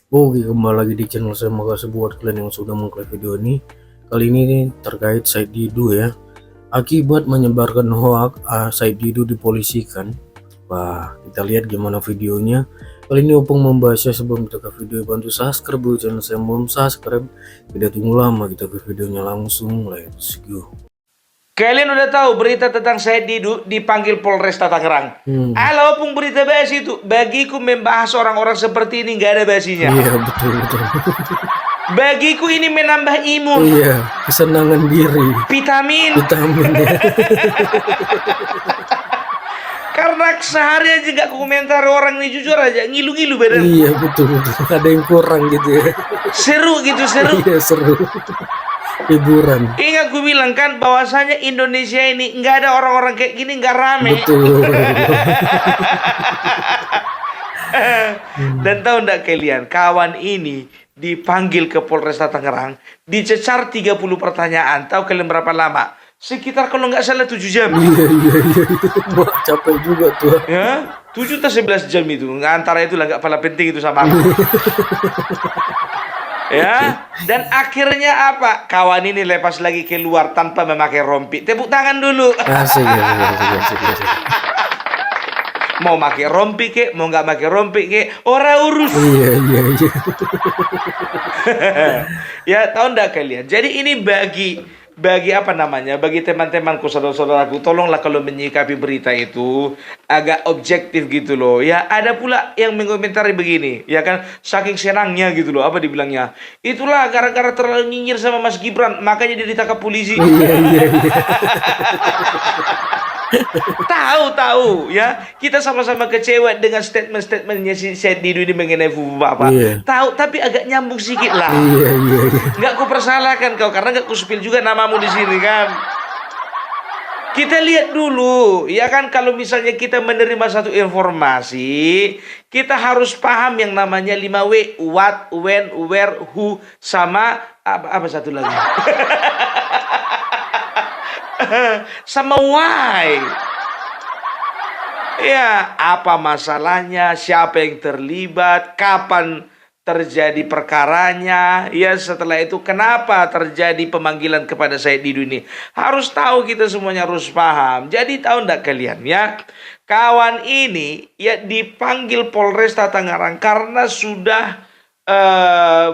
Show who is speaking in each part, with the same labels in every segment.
Speaker 1: Oke, kembali lagi di channel saya. Makasih buat kalian yang sudah mengklik video ini. Kali ini nih, terkait Said Didu ya. Akibat menyebarkan hoak, Said Didu dipolisikan. Wah, kita lihat gimana videonya. Kali ini Opung membahasnya. Sebelum kita ke video, bantu subscribe dulu channel saya. Belum subscribe, tidak tunggu lama, kita ke videonya langsung. Let's go.
Speaker 2: Kalian udah tahu berita tentang Said Didu dipanggil Polresta Tangerang. Halo, Opung, berita basi itu. Bagiku membahas orang-orang seperti ini nggak ada basinya.
Speaker 1: Iya, betul.
Speaker 2: Bagiku ini menambah imun.
Speaker 1: Iya, kesenangan diri.
Speaker 2: Vitamin.
Speaker 1: Ya.
Speaker 2: Karena sehari aja nggak komentar orang ini, jujur aja ngilu-ngilu badan.
Speaker 1: Iya, betul. Ada yang kurang gitu ya.
Speaker 2: Seru gitu, seru.
Speaker 1: Iya, seru. Hiburan.
Speaker 2: Ingat gue bilang kan bahwasanya Indonesia ini nggak ada orang-orang kayak gini, nggak rame.
Speaker 1: Betul.
Speaker 2: Dan tahu nggak kalian, kawan ini dipanggil ke Polresta Tangerang, dicecar 30 pertanyaan. Tahu kalian berapa lama? Sekitar kalau nggak salah 7 jam.
Speaker 1: Iya. Wah, capek juga tuh.
Speaker 2: Ya, 7 atau 11 jam itu. Antara itu lah, nggak paling penting itu sama aku. Ya, dan akhirnya apa? Kawan ini lepas lagi keluar tanpa memakai rompi. Tepuk tangan dulu.
Speaker 1: Asik.
Speaker 2: Mau pakai rompi ke, mau nggak pakai rompi ke, ora urus.
Speaker 1: Iya.
Speaker 2: Ya, tahu nggak kalian? Jadi ini bagi apa namanya? Bagi teman-temanku, saudara-saudaraku, tolonglah kalau menyikapi berita itu agak objektif gitu loh. Ya, ada pula yang mengomentari begini, ya kan? Saking senangnya gitu loh, apa dibilangnya? Itulah gara-gara terlalu nyinyir sama Mas Gibran, makanya dia ditangkap polisi.
Speaker 1: Iya.
Speaker 2: Tahu ya, kita sama-sama kecewa dengan statement-statementnya si Said Didu ini mengenai Fufu Bapak.
Speaker 1: Iya.
Speaker 2: Tahu, tapi agak nyambung sedikit lah.
Speaker 1: Iya.
Speaker 2: Nggak ku persalahkan kau, karena nggak ku spill juga namamu di sini kan. Kita lihat dulu, ya kan, kalau misalnya kita menerima satu informasi, kita harus paham yang namanya 5W, what, when, where, who, sama apa satu lagi. Sama why. Ya, apa masalahnya, siapa yang terlibat, kapan terjadi perkaranya, ya, setelah itu kenapa terjadi pemanggilan kepada Said Didu ini. Harus tahu, kita semuanya harus paham. Jadi tahu enggak kalian ya, kawan ini ya dipanggil Polresta Tangerang karena sudah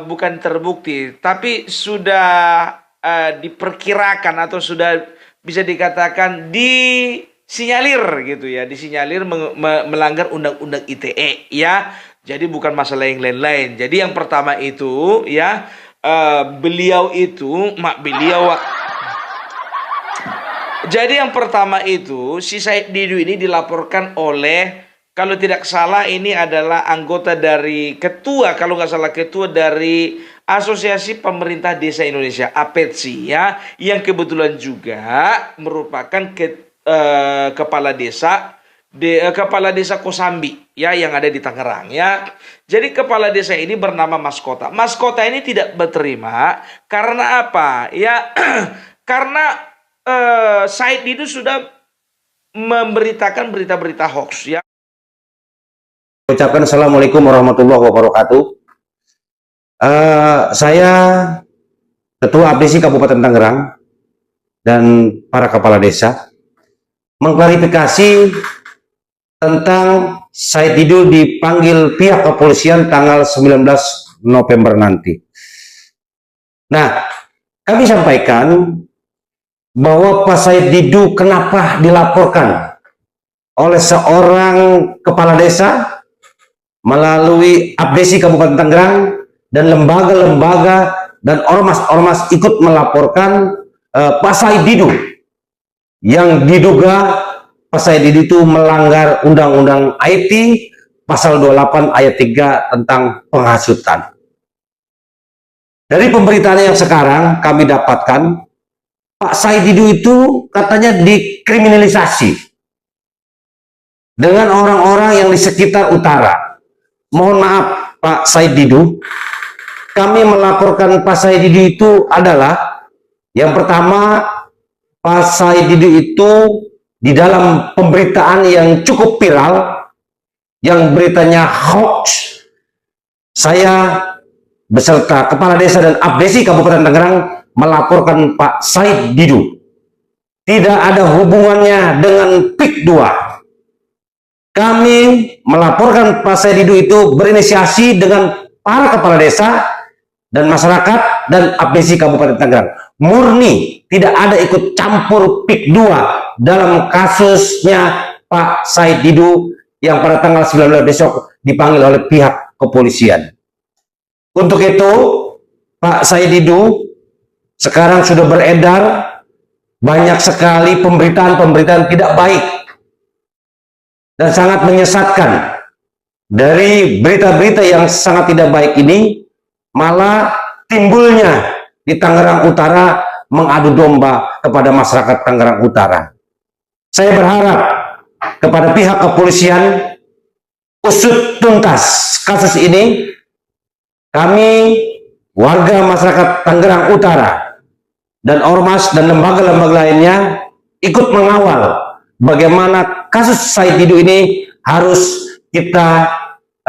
Speaker 2: bukan terbukti, tapi sudah diperkirakan atau sudah bisa dikatakan disinyalir gitu ya, disinyalir melanggar undang-undang ITE ya. Jadi bukan masalah yang lain-lain. Jadi yang pertama itu ya, jadi yang pertama itu si Said Didu ini dilaporkan oleh, kalau tidak salah ini adalah anggota dari kalau nggak salah ketua dari Asosiasi Pemerintah Desa Indonesia, APEDSI ya, yang kebetulan juga merupakan kepala desa Kosambi ya, yang ada di Tangerang ya. Jadi kepala desa ini bernama Mas Kota. Mas Kota ini tidak berterima karena apa? Ya, karena Said Didu sudah memberitakan berita-berita hoax ya.
Speaker 3: Ucapkan Assalamualaikum warahmatullahi wabarakatuh. Saya Ketua APDSI Kabupaten Tangerang dan para kepala desa mengklarifikasi tentang Said Didu dipanggil pihak kepolisian tanggal 19 November nanti. Nah, kami sampaikan bahwa Pak Said Didu kenapa dilaporkan oleh seorang kepala desa melalui APDSI Kabupaten Tangerang, dan lembaga-lembaga dan ormas-ormas ikut melaporkan Pak Said Didu yang diduga Pak Said Didu itu melanggar Undang-Undang IT pasal 28 ayat 3 tentang penghasutan. Dari pemberitaan yang sekarang kami dapatkan, Pak Said Didu itu katanya dikriminalisasi dengan orang-orang yang di sekitar utara. Mohon maaf Pak Said Didu, kami melaporkan Pak Said Didu itu adalah, yang pertama, Pak Said Didu itu di dalam pemberitaan yang cukup viral, yang beritanya hoax, saya beserta Kepala Desa dan Abdesi Kabupaten Tangerang melaporkan Pak Said Didu tidak ada hubungannya dengan PIK 2. Kami melaporkan Pak Said Didu itu berinisiasi dengan para kepala desa dan masyarakat dan Abdesi Kabupaten Tangerang. Murni tidak ada ikut campur PIK 2 dalam kasusnya Pak Said Didu yang pada tanggal 19 besok dipanggil oleh pihak kepolisian. Untuk itu, Pak Said Didu sekarang sudah beredar banyak sekali pemberitaan-pemberitaan tidak baik dan sangat menyesatkan. Dari berita-berita yang sangat tidak baik ini, malah timbulnya di Tangerang Utara mengadu domba kepada masyarakat Tangerang Utara. Saya berharap kepada pihak kepolisian usut tuntas kasus ini. Kami warga masyarakat Tangerang Utara dan ormas dan lembaga-lembaga lainnya ikut mengawal bagaimana kasus Said Didu ini harus kita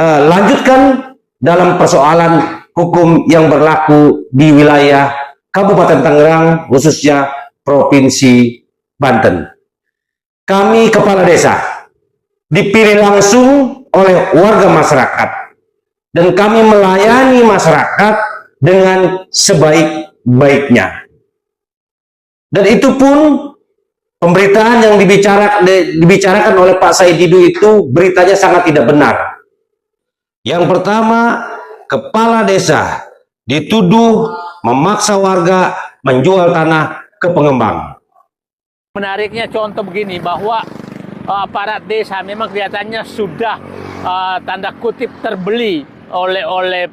Speaker 3: lanjutkan dalam persoalan hukum yang berlaku di wilayah Kabupaten Tangerang, khususnya Provinsi Banten. Kami kepala desa dipilih langsung oleh warga masyarakat dan kami melayani masyarakat dengan sebaik-baiknya. Dan itu pun pemberitaan yang dibicarakan oleh Pak Said Didu itu beritanya sangat tidak benar. Yang pertama, kepala desa dituduh memaksa warga menjual tanah ke pengembang.
Speaker 4: Menariknya contoh begini, bahwa aparat desa memang kelihatannya sudah tanda kutip terbeli oleh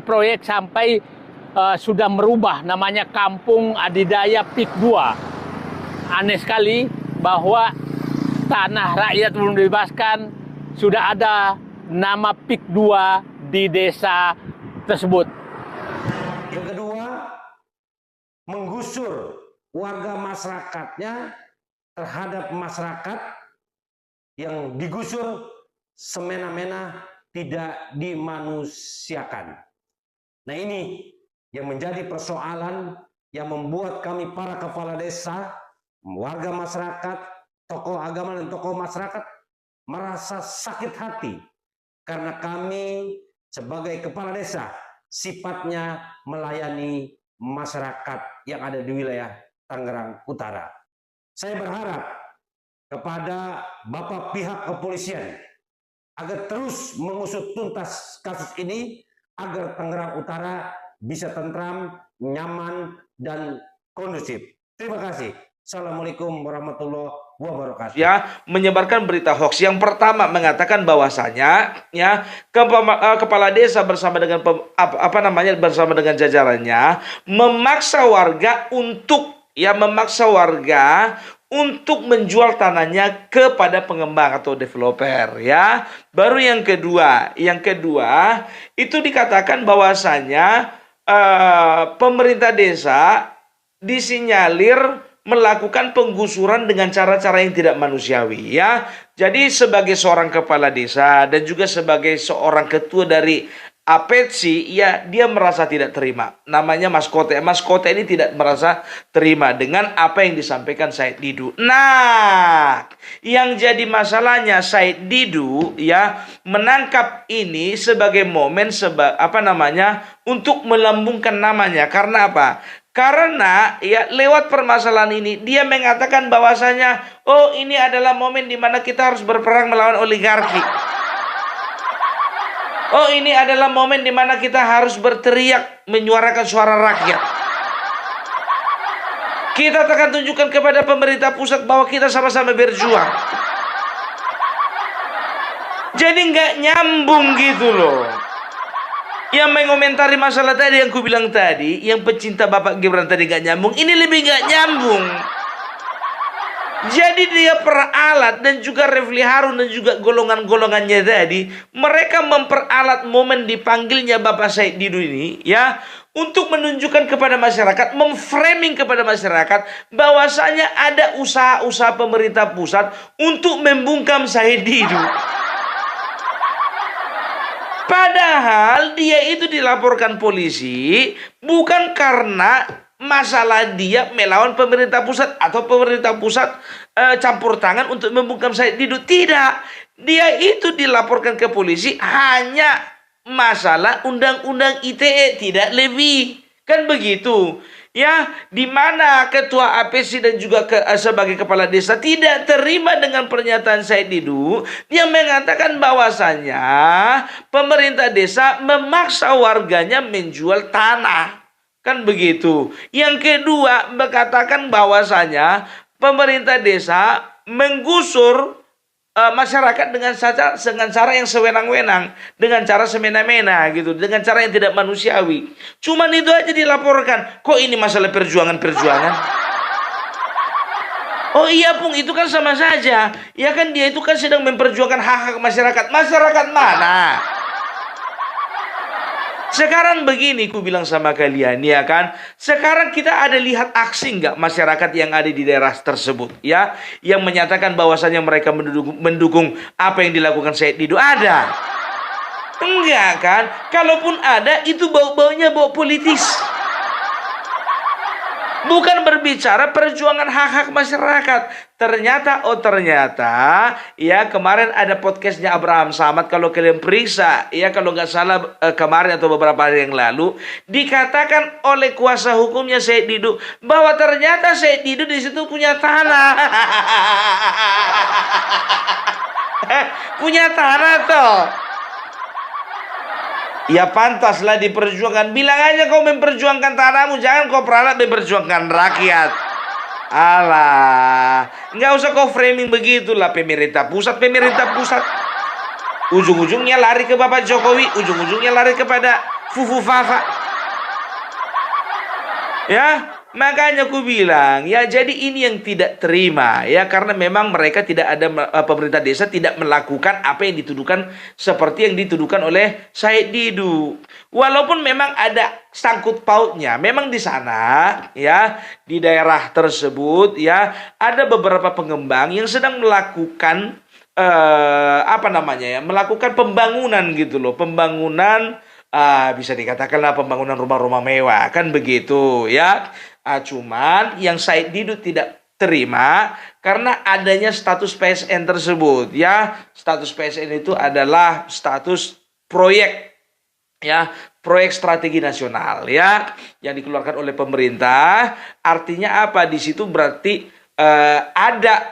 Speaker 4: proyek sampai sudah merubah namanya Kampung Adidaya PIK 2. Aneh sekali bahwa tanah rakyat belum dibebaskan, sudah ada nama PIK 2 di desa tersebut.
Speaker 3: Yang kedua, menggusur warga masyarakatnya terhadap masyarakat yang digusur semena-mena, tidak dimanusiakan. Nah, ini yang menjadi persoalan yang membuat kami para kepala desa, warga masyarakat, tokoh agama dan tokoh masyarakat merasa sakit hati karena kami sebagai kepala desa sifatnya melayani masyarakat yang ada di wilayah Tangerang Utara. Saya berharap kepada Bapak pihak kepolisian agar terus mengusut tuntas kasus ini agar Tangerang Utara bisa tentram, nyaman, dan kondusif. Terima kasih. Assalamualaikum warahmatullahi wabarakatuh.
Speaker 2: Ya, menyebarkan berita hoax. Yang pertama mengatakan bahwasanya ya kepala desa bersama dengan bersama dengan jajarannya memaksa warga untuk menjual tanahnya kepada pengembang atau developer ya. Baru yang kedua itu dikatakan bahwasanya pemerintah desa disinyalir melakukan penggusuran dengan cara-cara yang tidak manusiawi ya. Jadi sebagai seorang kepala desa dan juga sebagai seorang ketua dari Apetsi, ya dia merasa tidak terima. Namanya Mas Kote. Mas Kote ini tidak merasa terima dengan apa yang disampaikan Said Didu. Nah, yang jadi masalahnya Said Didu ya menangkap ini sebagai momen untuk melambungkan namanya. Karena apa? Karena ya lewat permasalahan ini dia mengatakan bahwasanya ini adalah momen di mana kita harus berperang melawan oligarki. Ini adalah momen di mana kita harus berteriak menyuarakan suara rakyat. Kita akan tunjukkan kepada pemerintah pusat bahwa kita sama-sama berjuang. Jadi nggak nyambung gitu loh. Yang mengomentari masalah tadi yang ku bilang tadi, yang pecinta Bapak Gibran tadi nggak nyambung, ini lebih nggak nyambung. Jadi dia peralat dan juga Refli Harun dan juga golongan-golongannya tadi, mereka memperalat momen dipanggilnya Bapak Said Didu ini ya untuk menunjukkan kepada masyarakat, memframing kepada masyarakat bahwasanya ada usaha-usaha pemerintah pusat untuk membungkam Said Didu. Padahal dia itu dilaporkan polisi bukan karena masalah dia melawan pemerintah pusat atau pemerintah pusat campur tangan untuk membungkam Said Didu. Tidak. Dia itu dilaporkan ke polisi hanya masalah undang-undang ITE, tidak lebih. Kan begitu. Ya, di mana ketua APC dan juga sebagai kepala desa tidak terima dengan pernyataan Said Didu yang mengatakan bahwasannya pemerintah desa memaksa warganya menjual tanah. Kan begitu. Yang kedua, berkatakan bahwasanya pemerintah desa menggusur masyarakat dengan cara yang sewenang-wenang, dengan cara semena-mena gitu, dengan cara yang tidak manusiawi. Cuman itu aja dilaporkan. Kok ini masalah perjuangan-perjuangan? Oh iya Pung, itu kan sama saja. Ya kan dia itu kan sedang memperjuangkan hak-hak masyarakat. Masyarakat mana? Sekarang begini ku bilang sama kalian, ya kan? Sekarang kita ada lihat aksi nggak masyarakat yang ada di daerah tersebut, ya? Yang menyatakan bahwasannya mereka mendukung apa yang dilakukan Said Didu. Ada? Enggak kan? Kalaupun ada, itu bau-baunya bau politis. Bukan berbicara perjuangan hak-hak masyarakat. Ternyata ya kemarin ada podcastnya Abraham Samad, kalau kalian periksa, ya kalau nggak salah kemarin atau beberapa hari yang lalu, dikatakan oleh kuasa hukumnya Said Didu bahwa ternyata Said Didu di situ punya tanah. Punya tanah toh. Ya pantaslah diperjuangkan. Bilang aja kau memperjuangkan tanahmu, jangan kau peralat memperjuangkan rakyat. Alah, nggak usah kau framing begitulah pemerintah pusat. Ujung-ujungnya lari ke Bapak Jokowi, ujung-ujungnya lari kepada Fufu Fafa. Ya, makanya aku bilang, ya jadi ini yang tidak terima, ya karena memang mereka tidak ada, pemerintah desa tidak melakukan apa yang dituduhkan seperti yang dituduhkan oleh Said Didu. Walaupun memang ada sangkut pautnya, memang di sana, ya di daerah tersebut, ya ada beberapa pengembang yang sedang melakukan melakukan pembangunan gitu loh, pembangunan. Bisa dikatakanlah pembangunan rumah-rumah mewah, kan begitu ya. Cuman yang Said Didu tidak terima karena adanya status PSN tersebut, ya. Status PSN itu adalah status proyek, ya, proyek strategi nasional, ya, yang dikeluarkan oleh pemerintah. Artinya apa? Di situ berarti ada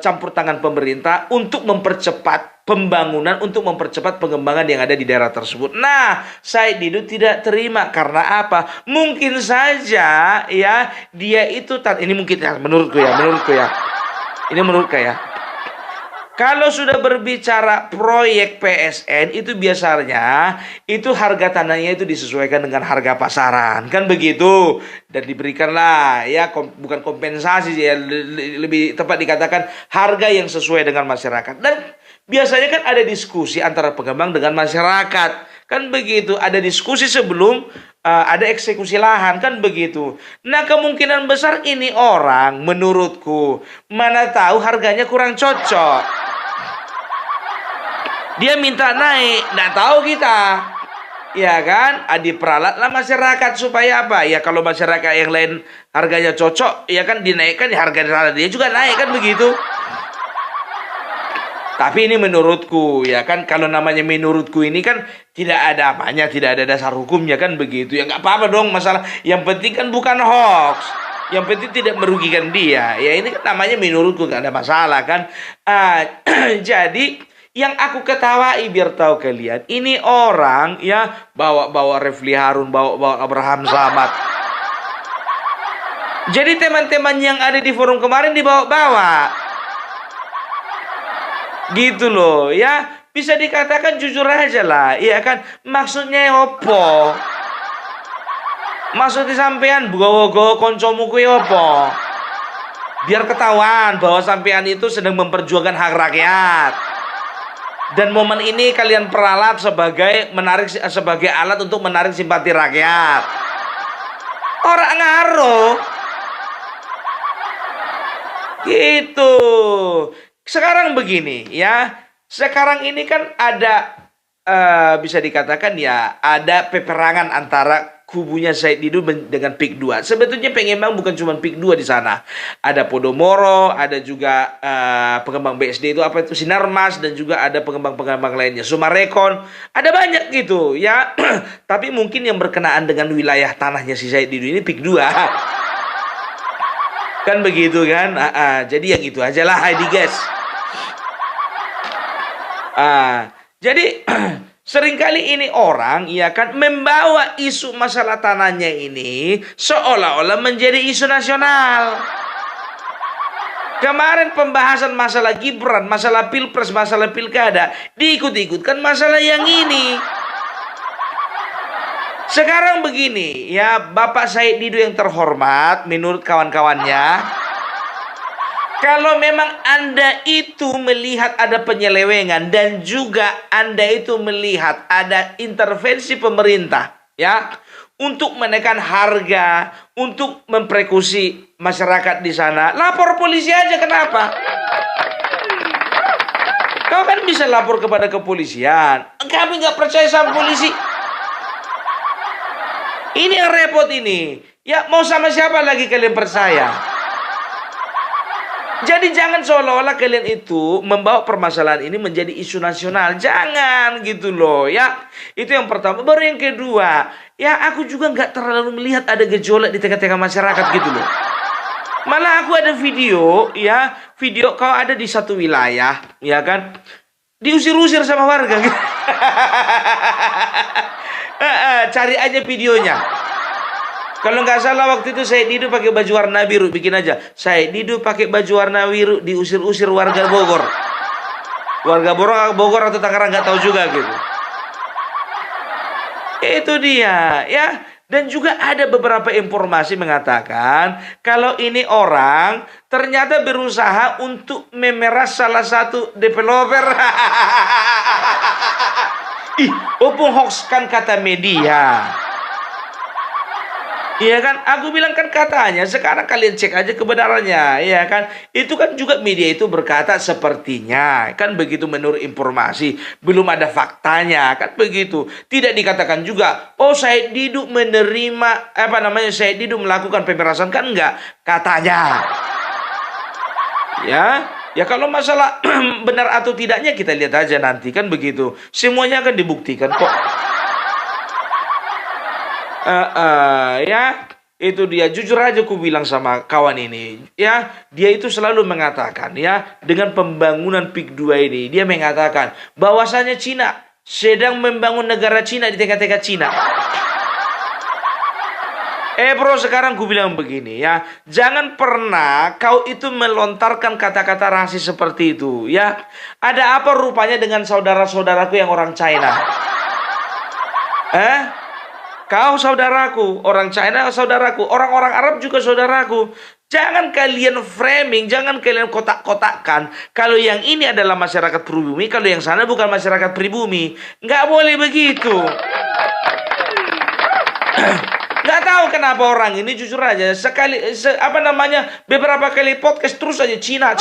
Speaker 2: campur tangan pemerintah untuk mempercepat pembangunan, untuk mempercepat pengembangan yang ada di daerah tersebut. Nah, Said Didu tidak terima karena apa? Mungkin saja ya dia itu ini mungkin ya menurutku ya. Ini menurutku ya. Kalau sudah berbicara proyek PSN itu biasanya itu harga tanahnya itu disesuaikan dengan harga pasaran, kan begitu, dan diberikanlah ya bukan kompensasi ya, lebih tepat dikatakan harga yang sesuai dengan masyarakat. Dan biasanya kan ada diskusi antara pengembang dengan masyarakat, kan begitu, ada diskusi sebelum ada eksekusi lahan, kan begitu. Nah kemungkinan besar ini orang menurutku mana tahu harganya kurang cocok. Dia minta naik, nggak tahu kita, ya kan? Diperalatlah masyarakat supaya apa? Ya kalau masyarakat yang lain harganya cocok, ya kan dinaikkan, ya harga dia juga naik, kan begitu. Tapi ini menurutku, ya kan, kalau namanya menurutku ini kan tidak ada apanya, tidak ada dasar hukumnya, kan begitu. Ya nggak apa-apa dong, masalah. Yang penting kan bukan hoax. Yang penting tidak merugikan dia. Ya ini kan namanya menurutku, nggak ada masalah kan. Jadi yang aku ketawai biar tahu kalian, ini orang ya bawa Refli Harun, bawa Abraham Samad. Jadi teman-teman yang ada di forum kemarin dibawa-bawa. Gitu loh ya. Bisa dikatakan jujur aja lah, iya kan? Maksudnya opo? Maksudnya sampean gowo-gowo koncomu kuwi opo? Biar ketahuan bahwa sampean itu sedang memperjuangkan hak rakyat. Dan momen ini kalian peralat sebagai alat untuk menarik simpati rakyat. Orang ngaruh. Gitu. Sekarang begini ya. Sekarang ini kan ada bisa dikatakan ya ada peperangan antara kubunya Said Didu dengan PIK 2. Sebetulnya pengembang bukan cuma PIK 2 di sana. Ada Podomoro, ada juga pengembang BSD itu apa itu Sinarmas, dan juga ada pengembang-pengembang lainnya, Sumarekon. Ada banyak gitu ya. Tapi mungkin yang berkenaan dengan wilayah tanahnya si Said Didu ini PIK 2. Kan begitu kan? Jadi yang itu aja lah, Heidi guys. Jadi seringkali ini orang ya kan membawa isu masalah tanahnya ini seolah-olah menjadi isu nasional. Kemarin pembahasan masalah Gibran, masalah Pilpres, masalah Pilkada diikut-ikutkan masalah yang ini. Sekarang begini ya, Bapak Said Didu yang terhormat, menurut kawan-kawannya, kalau memang Anda itu melihat ada penyelewengan dan juga Anda itu melihat ada intervensi pemerintah ya untuk menekan harga, untuk mempersekusi masyarakat di sana, lapor polisi aja. Kenapa? Kau kan bisa lapor kepada kepolisian. Kami nggak percaya sama polisi. Ini yang repot ini. Ya mau sama siapa lagi kalian percaya? Jadi jangan seolah-olah kalian itu membawa permasalahan ini menjadi isu nasional. Jangan gitu loh ya. Itu yang pertama. Baru yang kedua. Ya aku juga nggak terlalu melihat ada gejolak di tengah-tengah masyarakat gitu loh. Malah aku ada video ya. Video kau ada di satu wilayah. Ya kan. Diusir-usir sama warga gitu. Cari aja videonya. Kalau nggak salah waktu itu Said Didu pakai baju warna biru, bikin aja. Said Didu pakai baju warna biru diusir-usir warga Bogor. Warga Bogor atau Tangerang nggak tahu juga gitu. Itu dia ya. Dan juga ada beberapa informasi mengatakan kalau ini orang ternyata berusaha untuk memeras salah satu developer. Opung hoax kan kata media. Iya kan, aku bilang kan katanya, sekarang kalian cek aja kebenarannya, ya kan. Itu kan juga media itu berkata sepertinya, kan begitu menurut informasi, belum ada faktanya, kan begitu. Tidak dikatakan juga, oh Said Didu menerima, Said Didu melakukan pemerasan, kan enggak, katanya. Ya kalau masalah benar atau tidaknya kita lihat aja nanti, kan begitu. Semuanya akan dibuktikan kok. Ya itu dia, jujur aja aku bilang sama kawan ini ya, dia itu selalu mengatakan ya, dengan pembangunan PIK 2 ini dia mengatakan bahwasanya Cina sedang membangun negara Cina di tengah-tengah Cina. Bro, sekarang ku bilang begini ya, jangan pernah kau itu melontarkan kata-kata rasis seperti itu ya. Ada apa rupanya dengan saudara-saudaraku yang orang China? Kau saudaraku, orang China saudaraku, orang-orang Arab juga saudaraku. Jangan kalian framing, jangan kalian kotak-kotakkan. Kalau yang ini adalah masyarakat pribumi, kalau yang sana bukan masyarakat pribumi. Nggak boleh begitu. Nggak tahu kenapa orang ini, jujur aja, beberapa kali podcast terus aja Cina.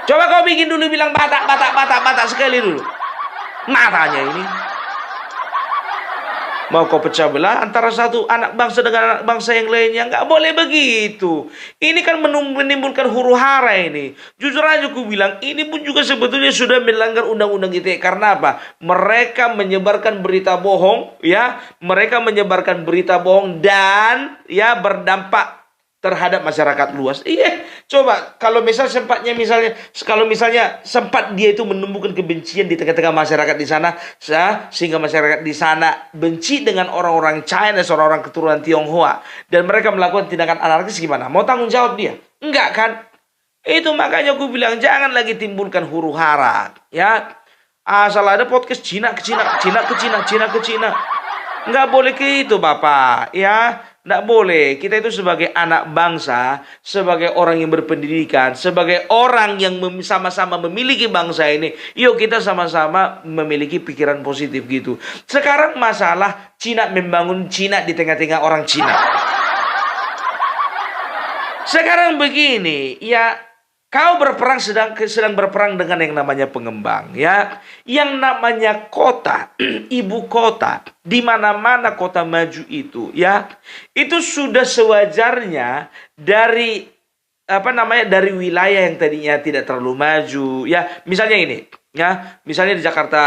Speaker 2: Coba kau bikin dulu bilang Batak sekali dulu. Matanya ini mau kau pecah belah antara satu anak bangsa dengan anak bangsa yang lainnya. Nggak boleh begitu. Ini kan menimbulkan huru hara ini. Jujur aja aku bilang, ini pun juga sebetulnya sudah melanggar undang-undang ITE. Karena apa? Mereka menyebarkan berita bohong ya. Mereka menyebarkan berita bohong dan ya berdampak terhadap masyarakat luas. Coba kalau misalnya sempat dia itu menumbuhkan kebencian di tengah-tengah masyarakat di sana, sehingga masyarakat di sana benci dengan orang-orang China, orang-orang keturunan Tionghoa, dan mereka melakukan tindakan anarkis, gimana? Mau tanggung jawab dia? Enggak kan? Itu makanya aku bilang jangan lagi timbulkan huru hara, ya. Asal ada podcast Cina ke Cina. Enggak boleh gitu, Bapak, ya. Nggak boleh. Kita itu sebagai anak bangsa, sebagai orang yang berpendidikan, sebagai orang yang sama-sama memiliki bangsa ini, yuk kita sama-sama memiliki pikiran positif gitu. Sekarang masalah Cina membangun Cina di tengah-tengah orang Cina. Sekarang begini, ya Kau sedang berperang dengan yang namanya pengembang, ya. Yang namanya kota, ibu kota, di mana-mana kota maju itu, ya. Itu sudah sewajarnya dari dari wilayah yang tadinya tidak terlalu maju, ya. Misalnya ini, ya. Misalnya di Jakarta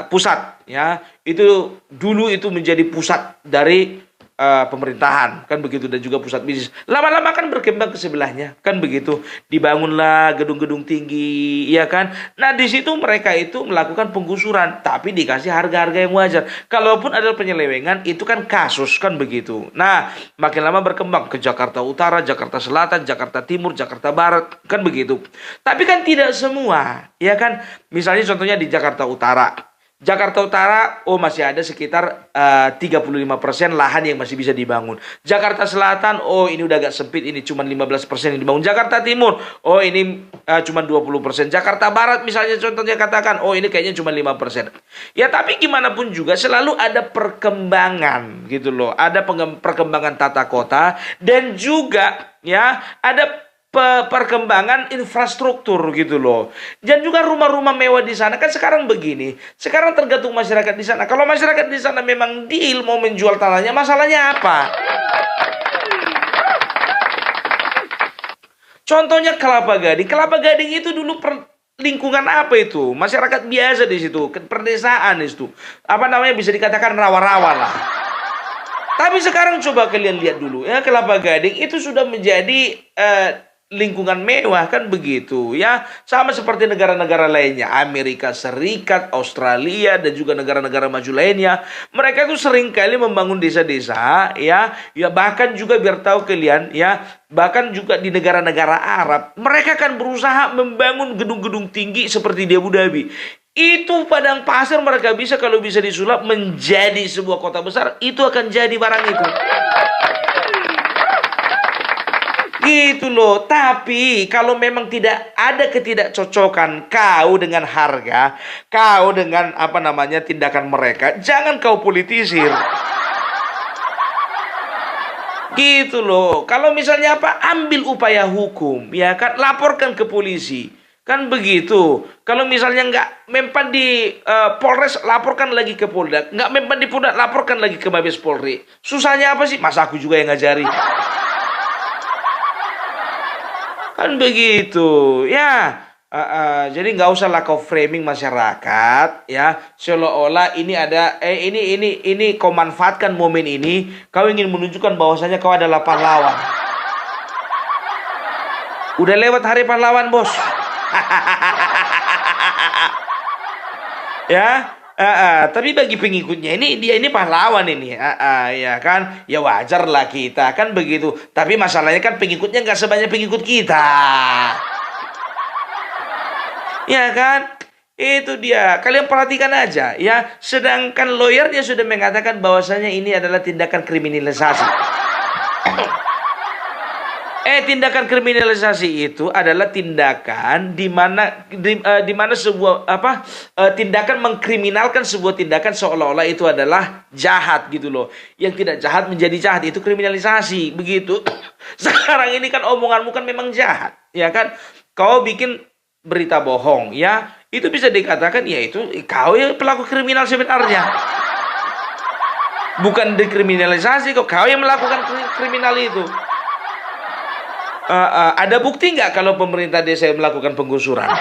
Speaker 2: Pusat, ya. Itu dulu itu menjadi pusat dari pemerintahan, kan begitu, dan juga pusat bisnis. Lama-lama kan berkembang ke sebelahnya, kan begitu. Dibangunlah gedung-gedung tinggi, ya kan. Nah, di situ mereka itu melakukan penggusuran, tapi dikasih harga-harga yang wajar. Kalaupun ada penyelewengan, itu kan kasus, kan begitu. Nah, makin lama berkembang ke Jakarta Utara, Jakarta Selatan, Jakarta Timur, Jakarta Barat, kan begitu. Tapi kan tidak semua, ya kan. Misalnya contohnya di Jakarta Utara. Jakarta Utara, masih ada sekitar 35% lahan yang masih bisa dibangun. Jakarta Selatan, ini udah agak sempit, ini cuma 15% yang dibangun. Jakarta Timur, ini cuma 20%. Jakarta Barat misalnya contohnya katakan, ini kayaknya cuma 5%. Ya tapi gimana pun juga selalu ada perkembangan gitu loh. Ada perkembangan tata kota dan juga ya ada perkembangan infrastruktur gitu loh. Dan juga rumah-rumah mewah di sana kan sekarang begini. Sekarang tergantung masyarakat di sana. Kalau masyarakat di sana memang deal mau menjual tanahnya, masalahnya apa? Contohnya Kelapa Gading. Kelapa Gading itu dulu lingkungan apa itu? Masyarakat biasa di situ, perdesaan di situ. Bisa dikatakan rawa-rawa lah. Tapi sekarang coba kalian lihat dulu ya, Kelapa Gading itu sudah menjadi lingkungan mewah, kan begitu ya, sama seperti negara-negara lainnya, Amerika Serikat, Australia, dan juga negara-negara maju lainnya. Mereka tuh sering kali membangun desa-desa ya bahkan juga biar tahu kalian ya, bahkan juga di negara-negara Arab mereka kan berusaha membangun gedung-gedung tinggi seperti di Abu Dhabi. Itu padang pasir mereka bisa, kalau bisa disulap menjadi sebuah kota besar, itu akan jadi barang itu. Gitu loh. Tapi kalau memang tidak ada ketidakcocokan kau dengan harga, kau dengan tindakan mereka, jangan kau politisir. Gitu loh. Kalau misalnya ambil upaya hukum, ya kan, laporkan ke polisi. Kan begitu. Kalau misalnya nggak mempan di Polres, laporkan lagi ke Polda. Nggak mempan di Polda, laporkan lagi ke Mabes Polri. Susahnya apa sih? Masa aku juga yang ngajari? Kan begitu ya. Jadi nggak usah lah kau framing masyarakat ya seolah-olah ini ada ini kau manfaatkan momen ini, kau ingin menunjukkan bahwasanya kau adalah pahlawan. Udah lewat hari pahlawan, bos. Ya. Tapi bagi pengikutnya dia ini pahlawan ini, ya kan, ya wajar lah kita, kan begitu. Tapi masalahnya kan pengikutnya nggak sebanyak pengikut kita, ya kan? Itu dia, kalian perhatikan aja ya. Sedangkan lawyernya sudah mengatakan bahwasanya ini adalah tindakan kriminalisasi. Tindakan kriminalisasi itu adalah tindakan di mana sebuah tindakan mengkriminalkan sebuah tindakan seolah-olah itu adalah jahat gitu loh. Yang tidak jahat menjadi jahat, itu kriminalisasi, begitu. Sekarang ini kan omonganmu kan memang jahat, ya kan? Kau bikin berita bohong, ya, itu bisa dikatakan ya itu kau yang pelaku kriminal sebenarnya. Bukan dekriminalisasi, kau yang melakukan kriminal itu. Ada bukti nggak kalau pemerintah desa melakukan penggusuran?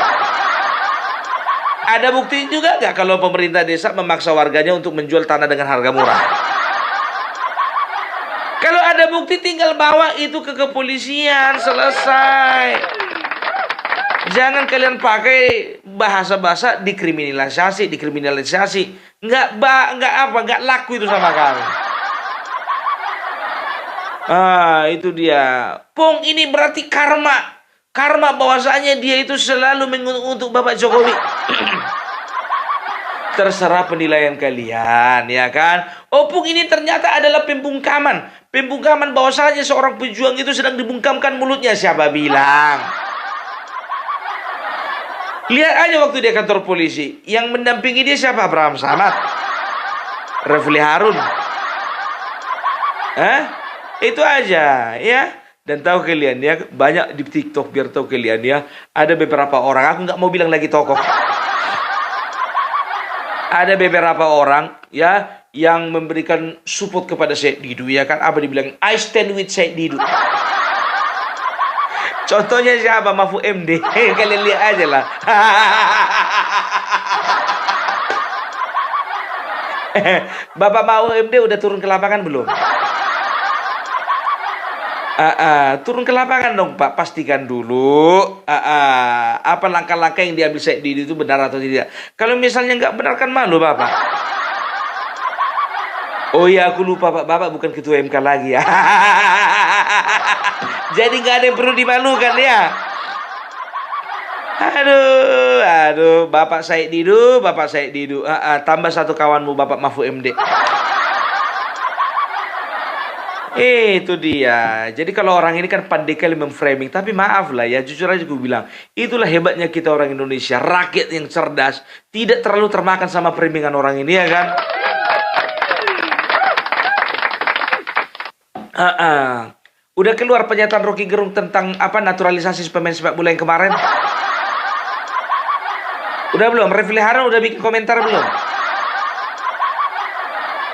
Speaker 2: Ada bukti juga nggak kalau pemerintah desa memaksa warganya untuk menjual tanah dengan harga murah? Kalau ada bukti tinggal bawa itu ke kepolisian, selesai. Jangan kalian pakai bahasa-bahasa dikriminalisasi. Nggak laku itu sama kalian. Itu dia. Pung, ini berarti karma. Karma bahwasanya dia itu selalu untuk Bapak Jokowi. Terserah penilaian kalian, ya kan? Pung, ini ternyata adalah pembungkaman. Pembungkaman bahwasanya seorang pejuang itu sedang dibungkamkan mulutnya. Siapa bilang? Lihat aja waktu dia kantor polisi. Yang mendampingi dia siapa? Abraham Samad, Refli Harun. Itu aja, ya. Dan tahu kalian ya, banyak di TikTok biar tahu kalian ya, ada beberapa orang, aku nggak mau bilang lagi tokoh. Ada beberapa orang ya yang memberikan support kepada Said Didu ya kan, apa dibilang I stand with Said Didu. Contohnya siapa? Mahfud MD. Kalian lihat aja lah. Bapak Mahfud MD udah turun ke lapangan belum? Turun ke lapangan dong Pak, pastikan dulu apa langkah-langkah yang diambil Said Didu itu benar atau tidak. Kalau misalnya nggak benar kan malu Bapak. Oh iya, aku lupa Pak, Bapak bukan ketua MK lagi ya. Jadi nggak ada yang perlu dimalukan ya. Aduh, Bapak Said Didu, tambah satu kawanmu Bapak Mahfud MD. Itu dia. Jadi kalau orang ini kan pandai kali memframing, tapi maaf lah ya, jujur aja gue bilang, itulah hebatnya kita orang Indonesia, rakyat yang cerdas, tidak terlalu termakan sama framingan orang ini ya kan. Udah keluar pernyataan Rocky Gerung tentang apa naturalisasi pemain sepak bola yang kemarin? Udah belum? Refli Harun udah bikin komentar belum?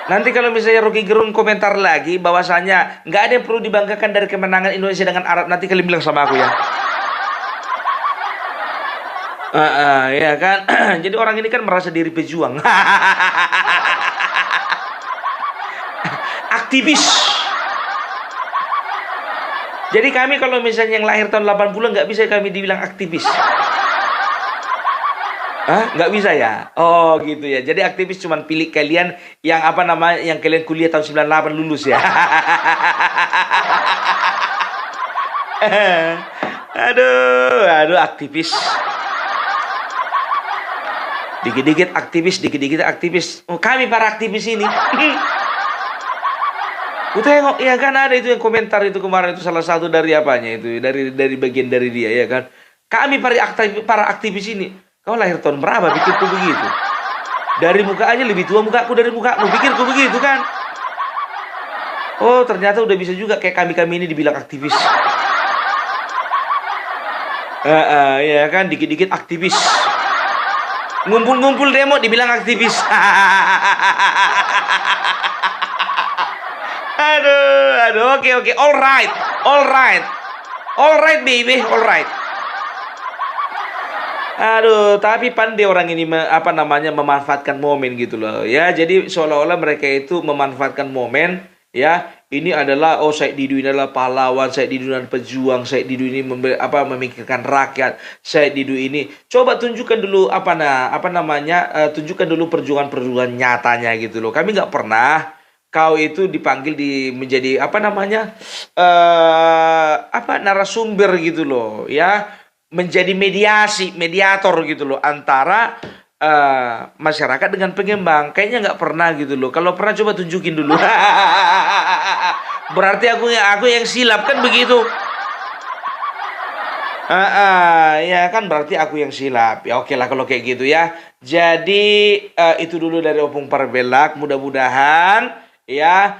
Speaker 2: Nanti kalau misalnya Rocky Gerung komentar lagi bahwasanya nggak ada yang perlu dibanggakan dari kemenangan Indonesia dengan Arab, nanti kalian bilang sama aku ya. Ya kan. Jadi orang ini kan merasa diri pejuang. Aktivis. Jadi kami kalau misalnya yang lahir tahun 80 nggak bisa kami dibilang aktivis. Nggak bisa ya? Oh gitu ya. Jadi aktivis cuman pilih kalian yang apa namanya, yang kalian kuliah tahun 98 lulus ya. Aduh aktivis. Dikit-dikit aktivis. Oh, kami para aktivis ini. Ku tengok ya kan, ada itu yang komentar itu kemarin itu salah satu dari apanya itu, dari bagian dari dia ya kan. Kami para aktivis ini, kau lahir tahun berapa? Pikirku begitu. Dari muka aja lebih tua mukaku dari mukamu, pikirku begitu kan. Oh ternyata udah bisa juga kayak kami ini dibilang aktivis. Ya kan, dikit-dikit aktivis. Ngumpul-ngumpul demo dibilang aktivis. Aduh, oke, alright, baby, alright. Aduh, tapi pandai orang ini memanfaatkan momen gitu loh ya. Jadi seolah-olah mereka itu memanfaatkan momen ya. Ini adalah Said Didu ini adalah pahlawan, Said Didu adalah pejuang, Said Didu ini memikirkan rakyat, Said Didu ini coba tunjukkan dulu tunjukkan dulu perjuangan nyatanya gitu loh. Kami nggak pernah kau itu dipanggil menjadi narasumber gitu loh ya, menjadi mediator gitu loh antara masyarakat dengan pengembang. Kayaknya nggak pernah gitu loh. Kalau pernah coba tunjukin dulu. Berarti aku yang silap kan begitu. Ya kan berarti aku yang silap. Ya oke lah kalau kayak gitu ya. Jadi itu dulu dari Opung Parbelak. Mudah-mudahan ya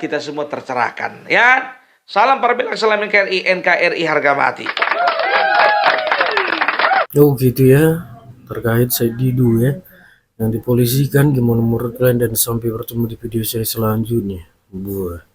Speaker 2: kita semua tercerahkan ya. Salam Parbelak, salam NKRI harga mati.
Speaker 1: Oh gitu ya, terkait Said Didu ya yang dipolisikan. Gimana menurut kalian, dan sampai bertemu di video saya selanjutnya. Buah.